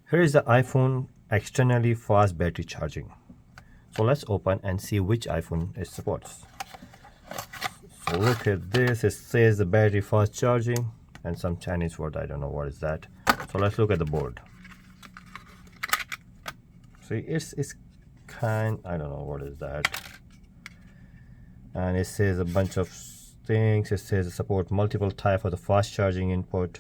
Here is the iPhone externally fast battery charging. So let's open and see which iPhone it supports. So look at this, it says the battery fast charging and some Chinese word, I don't know what is that. So let's look at the board. See, it's kind, I don't know what is that. And it says a bunch of things. It says support multiple type of the fast charging input,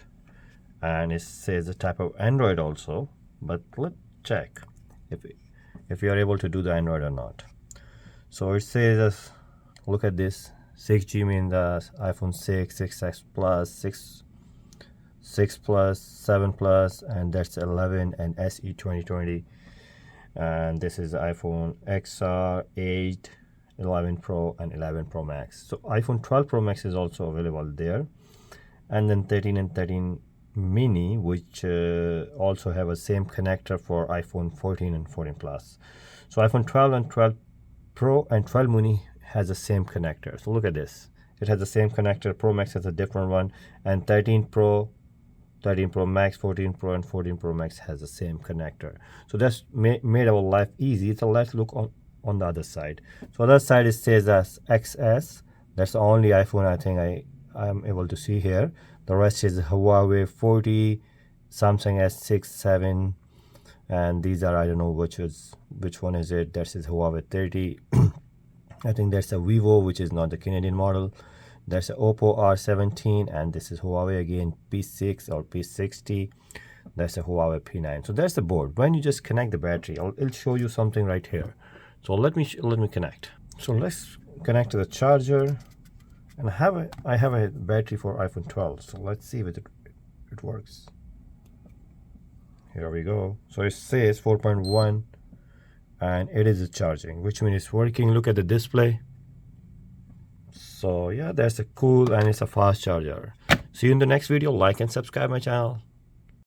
and it says the type of Android also. But let's check if you are able to do the Android or not. So it says, look at this, 6G means the iPhone 6, 6S Plus, 6 Plus, 7 Plus, and that's 11 and SE 2020. And this is the iPhone XR 8, 11 Pro and 11 Pro Max. So iPhone 12 Pro Max is also available there, and then 13 and 13 mini, which also have a same connector for iPhone 14 and 14 Plus. So iPhone 12 and 12 Pro and 12 mini has the same connector. So look at this, it has the same connector. Pro Max has a different one, and 13 Pro, 13 Pro Max, 14 Pro and 14 Pro Max has the same connector. So that's made our life easy. So let's look on the other side. So other side it says as XS. That's the only iPhone I think I am able to see here. The rest is Huawei 40, Samsung S6, 7, and these are, I don't know which one is it. That is Huawei 30. I think there's a Vivo, which is not the Canadian model. There's a Oppo R17, and this is Huawei again, P6 or P60. That's a Huawei P9. So that's the board. When you just connect the battery, it'll show you something right here. So let me connect. So let's connect to the charger, and I have a battery for iPhone 12. So let's see if it works. Here we go. So it says 4.1, and it is charging, which means it's working. Look at the display. So yeah, that's a cool, and it's a fast charger. See you in the next video. Like and subscribe my channel.